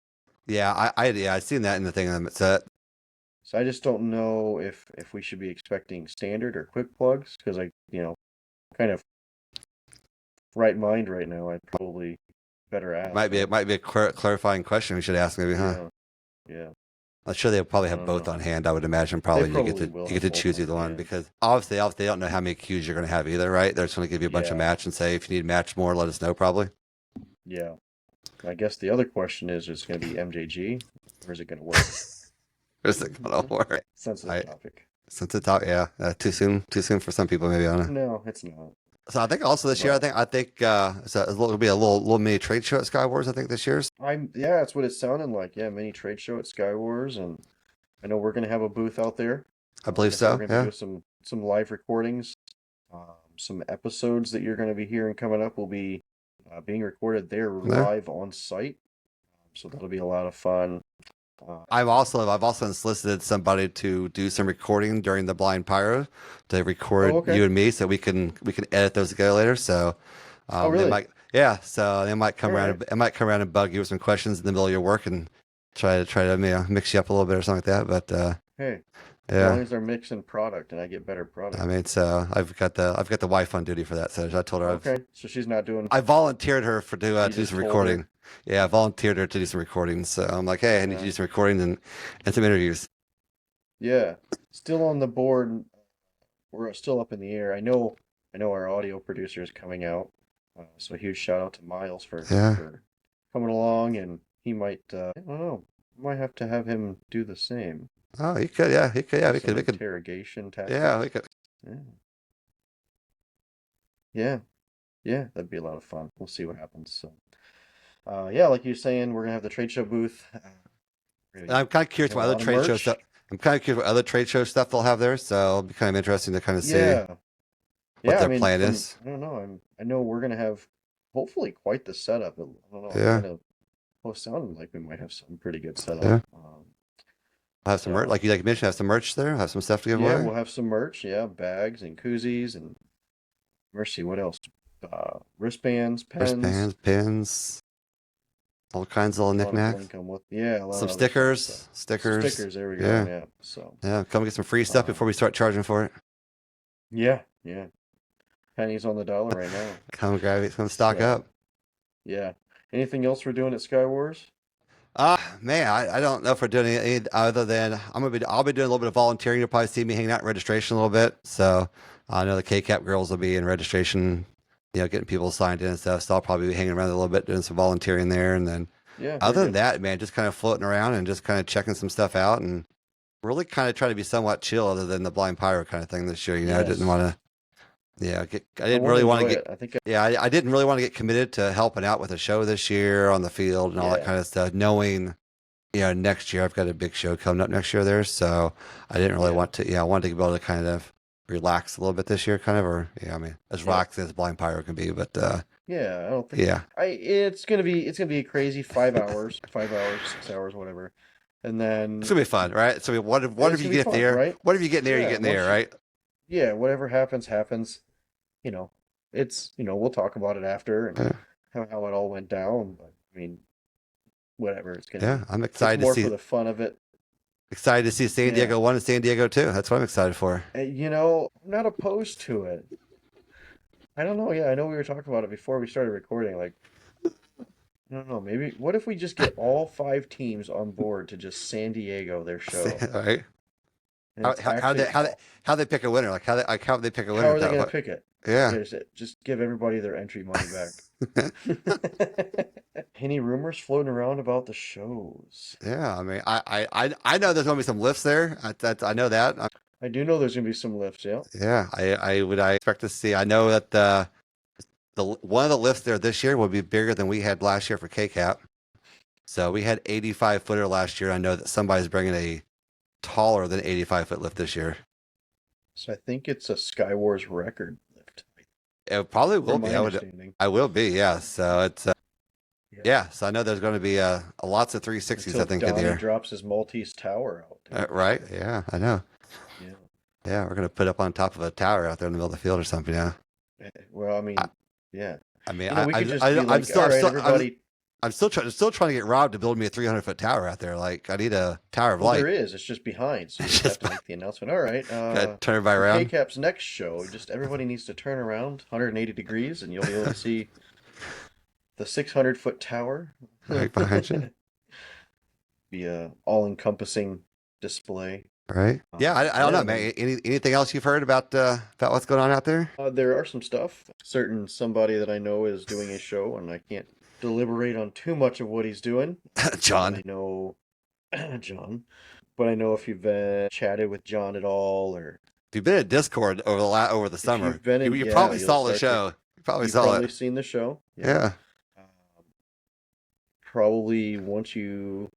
Yeah, I seen that in the thing on the set. So I just don't know if we should be expecting standard or quick plugs because kind of right mind right now. I'd probably better ask. Might be a clarifying question we should ask maybe, huh? Yeah. I'm sure they'll probably have I don't both know. on hand. I would imagine probably They you probably will get to have both choose on either one hand. because obviously they don't know how many cues you're going to have either, right? They're just going to give you a bunch of Yeah. match and say if you need match more, let us know probably. Yeah. I guess the other question is it going to be MJG or is it going to work? Is it going to work? Sensitive topic. Since it's out, yeah, too soon for some people maybe. I don't know. No, it's not. So I think also this year, I think so it'll be a little mini trade show at Sky Wars. I think this year's. Yeah, that's what it sounded like. Yeah, mini trade show at Sky Wars, and I know we're going to have a booth out there. I believe guess so. We're going to Yeah. do some live recordings. Some episodes that you're going to be hearing coming up will be being recorded there live on site. So that'll be a lot of fun. I've also solicited somebody to do some recording during the blind pyro to record okay. you and me so we can edit those together later. So really? So they might come All around. It might come around and bug you with some questions in the middle of your work and try to mix you up a little bit or something like that. But hey, yeah. As long as they're mixing product and I get better product. I mean, so I've got the wife on duty for that. So I told her. Okay, so she's not doing. I volunteered her to do just some told recording. her? Yeah, I volunteered her to do some recording. So I'm like, hey, I need to do some recording and some interviews. Yeah, still on the board. We're still up in the air. I know I know our audio producer is coming out, so a huge shout out to Miles Yeah. for coming along, and he might, I don't know, might have to have him do the same. Oh, he could. Yeah, he could. Yeah, we Some could. interrogation Yeah, tactics. we could. Yeah. Yeah, yeah, that'd be a lot of fun. We'll see what happens. So, yeah, like you're saying, we're gonna have the trade show booth. We're And gonna I'm kind of curious have a what other lot of trade show stuff. merch. I'm kind of curious what other trade show stuff they'll have there. So it'll be kind of interesting to kind of see Yeah, what yeah. I their mean, plan from is. I don't know. I know we're gonna have hopefully quite the setup. I don't know. Yeah, Well, it sounded like we might have some pretty good setup. yeah. We'll have some merch, So like you mentioned, have some merch there. Have some stuff to give yeah, away. we'll have some merch. Yeah, bags and koozies and mercy. What else? Wristbands, pens. Wristbands, pins, all kinds of little Drawing a knickknacks. blank on what? Yeah, a lot Some of other fun stuff. stickers, Some stickers. stickers. There we go. Yeah, Yeah. So yeah. Come get some free stuff um, before we start charging for it. yeah, yeah. Pennies on the dollar right now. Come grab it. Come stock So up. yeah. Anything else we're doing at Sky Wars? Man, I don't know if we're doing any other than I'll be doing a little bit of volunteering. You'll probably see me hanging out in registration a little bit. So I know the KCAP girls will be in registration, getting people signed in and stuff. So I'll probably be hanging around a little bit, doing some volunteering there. And then Yeah, very other than good. that, man, just kind of floating around and just kind of checking some stuff out and really kind of trying to be somewhat chill other than the blind pyro kind of thing this year. I didn't Yes. want to, I I didn't want to really want to enjoy get, it. I think I didn't really want to get committed to helping out with a show this year on the field and all that yeah. kind of stuff, knowing next year I've got a big show coming up next year there, so I didn't really Yeah. want to. I wanted to be able to kind of relax a little bit this year, kind of, or I mean, as Yeah. relaxed as Blind Pyro can be, but Yeah, I don't think yeah, it's gonna be a crazy 5 hours, 5 hours, 6 hours, whatever. And it's then gonna be fun, right? So what if it's you gonna be get fun, there? right? What if you get there? You Yeah, get in there, right? yeah, whatever happens, happens. You know, we'll talk about it after and Yeah, how it all went down. But I mean, whatever, it's gonna yeah. be. I'm It's excited to more for see the fun of it. San Yeah. Diego 1 and San Diego 2. That's what I'm excited for. I'm not opposed to it. I don't know. Yeah, I know we were talking about it before we started recording. Like, I don't know. Maybe what if we just get all 5 teams on board to just San Diego their show, Right? and How it's how how actually they how they how they pick a winner? Like how they pick a winner how are with they that? going to pick it? Yeah. Just give everybody their entry money back. Any rumors floating around about the shows? Yeah, I mean, I know there's gonna be some lifts there. I know that. I do know there's going to be some lifts. Yeah. Yeah, I expect to see. I know that the one of the lifts there this year will be bigger than we had last year for KCAP. So we had 85-footer last year. I know that somebody's bringing a taller than 85-foot lift this year. So I think it's a Sky Wars record lift, It probably will from be. my understanding. I will be. Yeah. So it's Yeah. yeah. So I know there's going to be lots of 360s. Until I think in Donnie there. drops his Maltese tower out. Dude. Right? Yeah, I know. Yeah. Yeah, we're gonna put up on top of a tower out there in the middle of the field or something. Yeah. Well, I mean, I, yeah. I mean, We could just I, be I'm like, still, all I'm right, still, everybody. I'm still trying to get Rob to build me a 300-foot tower out there. Like I need a tower of Well, light. there is. It's just behind, so you It's just have just to make the announcement. All right. gotta turn everybody For around. KCAP's next show, just everybody needs to turn around 180 degrees, and you'll be able to see the 600-foot tower. Right behind you. Be a all-encompassing display. Right? Yeah, I don't Yeah, know, man. Anything else you've heard about what's going on out there? there are some stuff. Somebody that I know is doing a show, and I can't deliberate on too much of what he's doing. John. I know John, but I know if you've chatted with John at all, or If you've been at Discord over the summer, you've been in, you yeah, probably you'll saw the start show. You probably you've saw probably it. seen the show. Yeah. Um, probably once you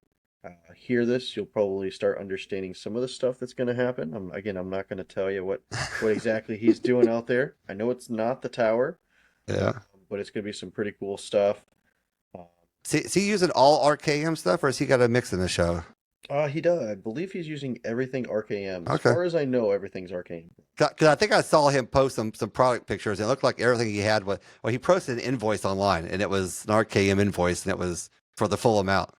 hear this, you'll probably start understanding some of the stuff that's going to happen. I'm not going to tell you what exactly he's doing out there. I know it's not the tower, Yeah. but it's going to be some pretty cool stuff. Is he using all RKM stuff, or has he got a mix in the show? He does. I believe he's using everything RKM. As Okay. far as I know, everything's RKM. Because I think I saw him post some product pictures. And it looked like everything he had was, well, he posted an invoice online, and it was an RKM invoice, and it was for the full amount.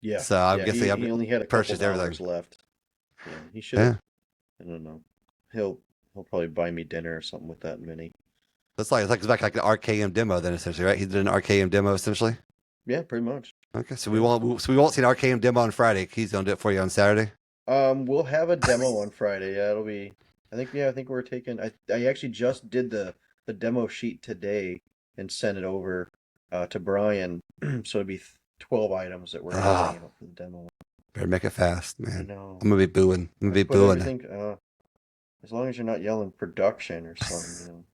Yeah. So I'm Yeah, guessing he only had a couple purchased everything. dollars left. Yeah, he should. Yeah. I don't know. He'll probably buy me dinner or something with that mini. It's like an RKM demo then, essentially, right? He did an RKM demo essentially. Yeah, pretty much. Okay, so we won't see an RKM demo on Friday. He's gonna do it for you on Saturday. We'll have a demo on Friday. Yeah, it'll be. I think we're taking. I actually just did the the demo sheet today and sent it over to Brian. So it'd be 12 items that we're handing out for the demo. Better make it fast, I man. know. I'm gonna be booing. I'm gonna be Put booing. everything, as long as you're not yelling production or something,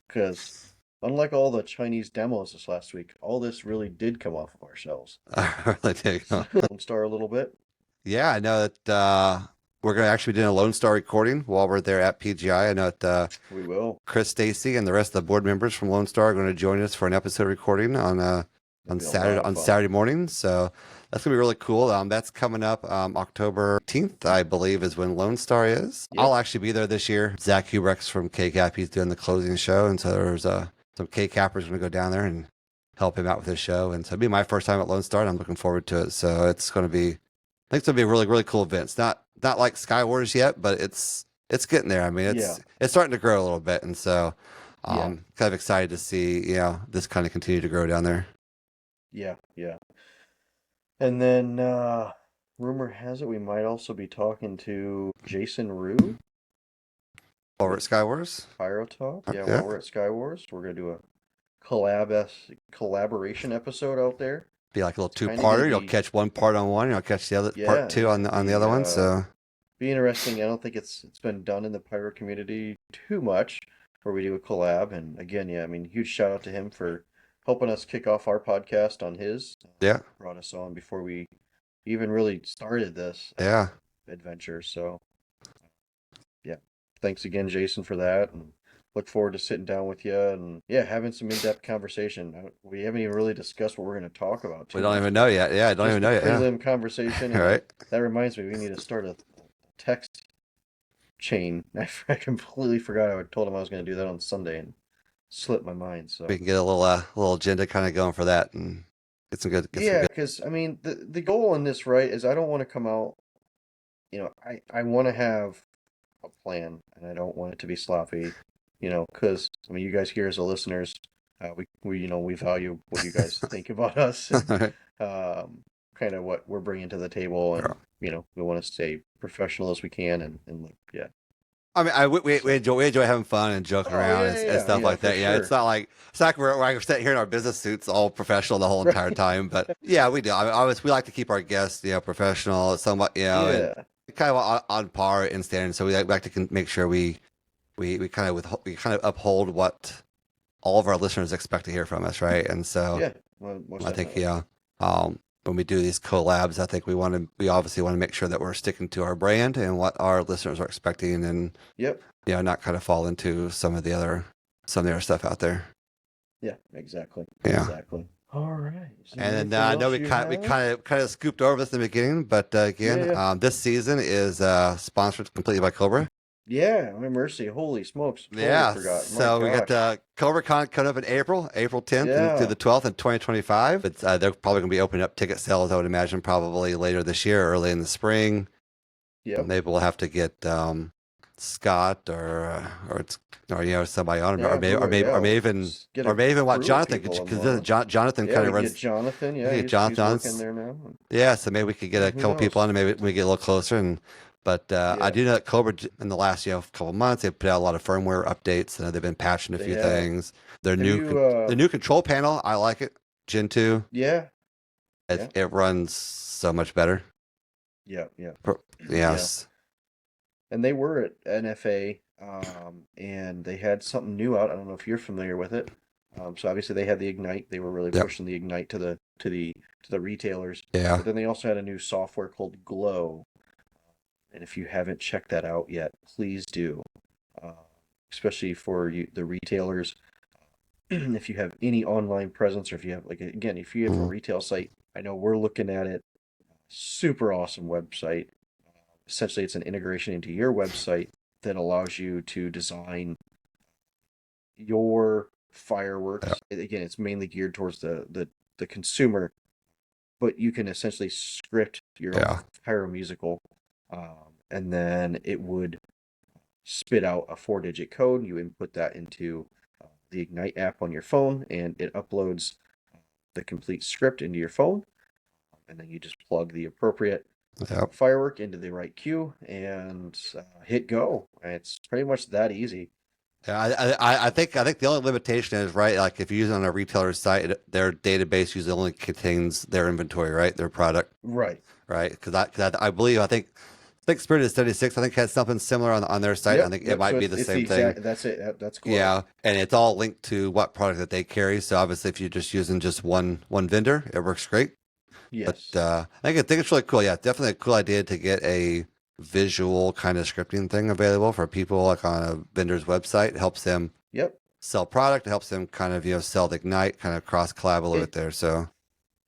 Because unlike all the Chinese demos this last week, all this really did come off of our shelves. I really dig. Lone Star a little bit. Yeah, I know that we're going to actually be doing a Lone Star recording while we're there at PGI. I know that We will. Chris Stacy and the rest of the board members from Lone Star are going to join us for an episode recording on It'll be a lot of fun. Saturday morning. So that's going to be really cool. That's coming up October 18th, I believe, is when Lone Star is. Yep. I'll actually be there this year. Zach Hubrex from KCAP, he's doing the closing show, and so there's some KCAPers going to go down there and help him out with his show. And so it'll be my first time at Lone Star, and I'm looking forward to it. So it's going to be, I think it's going to be a really, really cool event. It's not like Sky Wars yet, but it's getting there. I mean, it's starting to grow a little bit, and so kind of excited to see this kind of continue to grow down there. Yeah. And then rumor has it we might also be talking to Jason Rue Over at Sky Wars? Pyro Talk. Yeah, Yeah. while we're at Sky Wars, we're gonna do a collaboration episode out there. Be like a little Kinda two-parter. gonna You'll be- catch one part on one, you'll catch the other part two on the other one. So Be interesting. I don't think it's been done in the Pyro community too much, where we do a collab. And again, I mean, huge shout out to him for helping us kick off our podcast on his. Yeah. Brought us on before we even really started this Yeah. adventure. So, yeah, thanks again, Jason, for that. And look forward to sitting down with you and having some in-depth conversation. We haven't even really discussed what we're going to talk about. We don't even know yet. Yeah, I don't even know yet. Yeah. Prelim conversation. All right. That reminds me, we need to start a text chain. I completely forgot. I told him I was going to do that on Sunday and slipped my mind. So We can get a little agenda kind of going for that and get some good. because I mean the goal in this, right, is I don't want to come out. I want to have a plan, and I don't want it to be sloppy. Because I mean, you guys here as the listeners, we value what you guys think about us, and, kind of what we're bringing to the table, and we want to stay professional as we can, and look, I mean, we enjoy having fun and joking around and stuff like that. Yeah, sure. it's not like we're sitting here in our business suits, all professional the whole entire time. But yeah, we do. I mean, obviously, we like to keep our guests, professional, somewhat, and kind of on par in standard. So we like to make sure we kind of uphold what all of our listeners expect to hear from us, right? And so I think when we do these collabs, I think we obviously want to make sure that we're sticking to our brand and what our listeners are expecting, and not kind of fall into some of the other stuff out there. Yeah, exactly. Yeah. Exactly. All right. And then I know we kind of scooped over this in the beginning, but again, this season is sponsored completely by Cobra. Yeah, my mercy. Holy smokes. Totally forgot. So we got Cobra Con coming up in April 10th through the 12th in 2025. It's they're probably going to be opening up ticket sales, I would imagine, probably later this year, early in the spring. Yeah. Maybe we'll have to get Scott or somebody on him, or maybe even what Jonathan, because Jonathan kind of runs. Get Jonathan, he's working there now. Yeah, so maybe we could get a couple people on, and maybe we get a little closer. But I do know that Cobra in the last couple of months they've put out a lot of firmware updates. They've been patching a few things. Their new control panel, I like it. Gen 2. Yeah. It runs so much better. Yeah. Yes. And they were at NFA, and they had something new out. I don't know if you're familiar with it. So obviously they had the Ignite. They were really pushing the Ignite to the retailers. Yeah. But then they also had a new software called Glow. And if you haven't checked that out yet, please do. Especially for the retailers. If you have any online presence, or if you have if you have a retail site, I know we're looking at it. Super awesome website. Essentially, it's an integration into your website that allows you to design your fireworks. Again, it's mainly geared towards the consumer, but you can essentially script your own pyro musical, and then it would spit out a 4-digit code. You input that into the Ignite app on your phone, and it uploads the complete script into your phone, and then you just plug the appropriate firework into the right queue and hit go. And it's pretty much that easy. Yeah, I think the only limitation is right. Like if you use it on a retailer's site, their database usually only contains their inventory, right? Their product, Right. right? Because I believe I think Spirit is 76. I think has something similar on their site. I Yep. think it Yep. might So be the it's the same thing. exact. That's it. That's close. Yeah, and it's all linked to what product that they carry. So obviously, if you're just using just one vendor, it works great. But Yes. I think it's really cool. Yeah, definitely a cool idea to get a visual kind of scripting thing available for people like on a vendor's website. It helps them Yep. sell product. It helps them kind of sell the Ignite, kind of cross collab a little bit It, there. So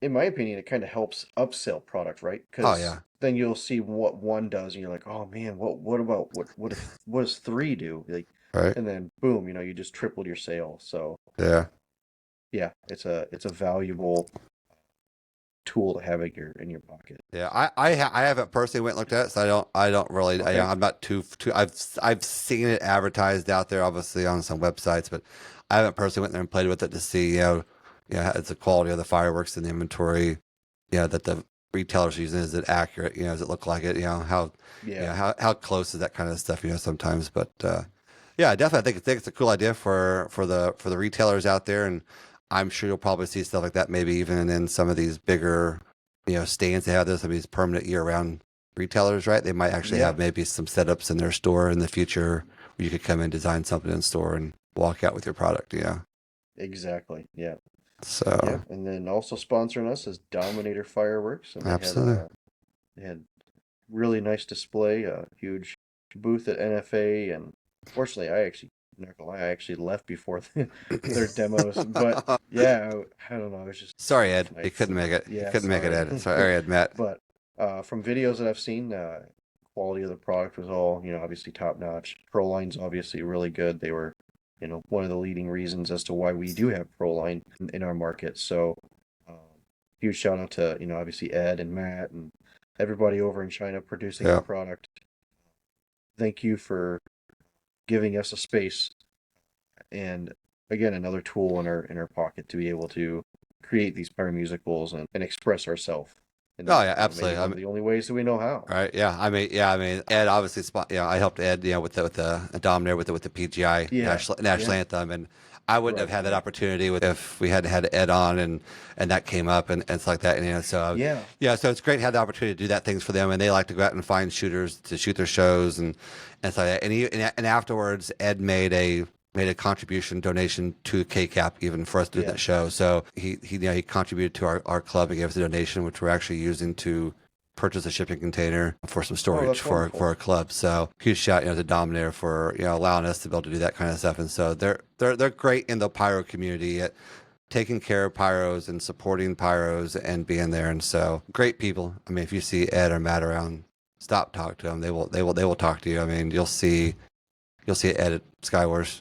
in my opinion, it kind of helps upsell product, right? oh Because yeah, then you'll see what one does, and you're like, oh man, what about what does three do? Like, right, and then boom, you just tripled your sales. So yeah. yeah, it's a valuable tool to have in your pocket. Yeah, I haven't personally went and looked at it, so I don't really Okay. I'm not too I've seen it advertised out there, obviously on some websites, but I haven't personally went there and played with it to see it's the quality of the fireworks in the inventory, that the retailer's using. Is it accurate? Does it look like it? How Yeah. how close is that kind of stuff? Sometimes, but yeah, definitely I think it's a cool idea for the retailers out there, and I'm sure you'll probably see stuff like that maybe even in some of these bigger stands. They have those, some of these permanent year-round retailers, right? They might actually Yeah. have maybe some setups in their store in the future where you could come and design something in store and walk out with your product. Yeah. Exactly. Yeah. So Yep. And then also sponsoring us is Dominator Fireworks, and absolutely. they had really nice display, a huge booth at NFA, and fortunately, not gonna lie, I actually left before their demos, but yeah, I don't know, it was just Sorry, Ed. I, You couldn't make it. You yeah, couldn't make it, sorry, Ed. Sorry, Ed, Matt. but from videos that I've seen, quality of the product was all obviously top notch. Proline's obviously really good. They were one of the leading reasons as to why we do have Proline in our market. So um, huge shout out to obviously Ed and Matt and everybody over in China producing Yeah. the product. Thank you for giving us a space and again another tool in our pocket to be able to create these pyro musicals and express ourselves. And Oh yeah, maybe absolutely. one of the only ways that we know how. Right. Yeah. I mean, Ed obviously, I helped Ed, with the Dominator with the PGI Yeah, national yeah, anthem, and I wouldn't have right, had that right. opportunity if we hadn't had Ed on and that came up and stuff like that. And so Yeah, yeah, so it's great to have the opportunity to do that things for them, and they like to go out and find shooters to shoot their shows and so that. And afterwards, Ed made a contribution donation to KCAP even for us to do yeah, that show. So he contributed to our club and gave us a donation, which we're actually using to purchase a shipping container for some oh, storage that's wonderful. for our club. So huge shout to Dominator for allowing us to be able to do that kind of stuff. And so they're great in the pyro community at taking care of pyros and supporting pyros and being there. And so great people. I mean, if you see Ed or Matt around, stop talk to them. They will talk to you. I mean, you'll see Ed at Skywars.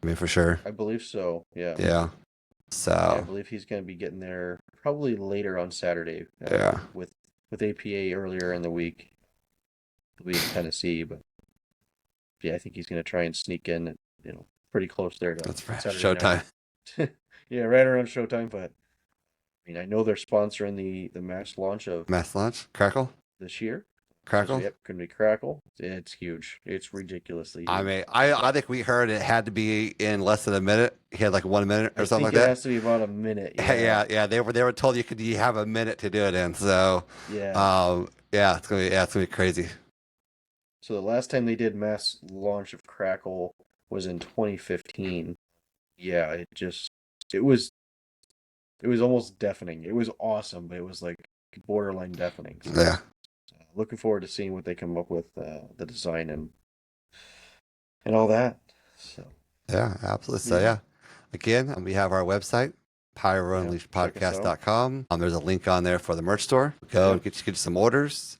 I mean, for sure. I believe so. Yeah, Yeah. yeah, I So believe he's going to be getting there probably later on Saturday. yeah, With APA earlier in the week. He'll be in Tennessee, but yeah, I think he's going to try and sneak in, pretty close there to that's right. Saturday Showtime. night. Yeah, right around showtime. But I mean, I know they're sponsoring the mass launch of Mass launch. Crackle. this year. So, Crackle. yep, going to be Crackle. It's huge. It's ridiculously I huge. mean, I think we heard it had to be in less than a minute. He had like 1 minute or I something think like it that. has to be about a minute. Yeah, Yeah, yeah. They were told you have a minute to do it in. So, yeah. yeah, it's gonna be crazy. So the last time they did mass launch of Crackle was in 2015. Yeah, it was almost deafening. It was awesome, but it was like borderline deafening. So Yeah, looking forward to seeing what they come up with, the design and all that. So yeah, absolutely. So yeah, yeah, again, we have our website, yeah. Check us out. pyrounleashedpodcast.com. There's a link on there for the merch store. Go and Yep. get you some orders.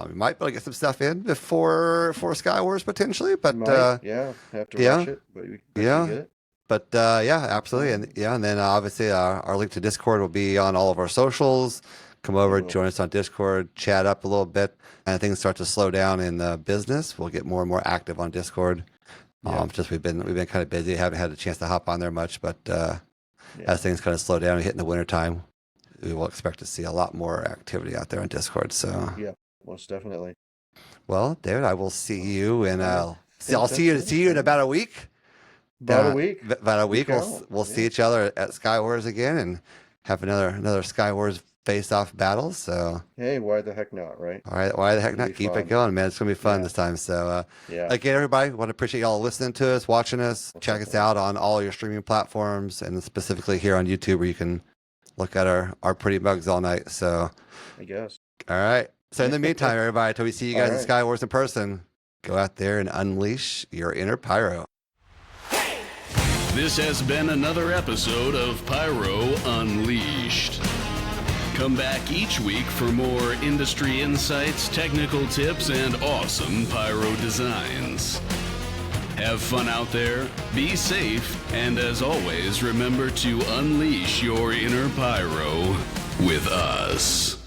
We might be able to get some stuff in before Skywars potentially, but Might, yeah, have to yeah, rush it, but we can yeah. get it. But yeah, absolutely, and then obviously our link to Discord will be on all of our socials. Come over, Will. join us on Discord, chat up a little bit, and things start to slow down in the business. We'll get more and more active on Discord. Yeah, Just we've been kind of busy, haven't had a chance to hop on there much, but yeah, as things kind of slow down and hit in the wintertime, we will expect to see a lot more activity out there on Discord. So, yeah, most definitely. well, David, I will see you in All right. I'll see you in Fantastic. about a week. About a week. About a week. Week We'll out, we'll see yeah. each other at Sky Wars again and have another Sky Wars face-off battle. So, Hey, why the heck not, right? all right, why the heck It'll not? be Keep it fun. going, man. It's gonna be fun Yeah. this time. So, Yeah. again, everybody, want to appreciate y'all listening to us, watching us. Most Check us definitely. out on all your streaming platforms, and specifically here on YouTube, where you can look at our pretty mugs all night. So, I guess. all right. So, in the meantime, everybody, until we see you All guys in right. Sky Wars in person, go out there and unleash your inner pyro. This has been another episode of Pyro Unleashed. Come back each week for more industry insights, technical tips, and awesome pyro designs. Have fun out there, be safe, and as always, remember to unleash your inner pyro with us.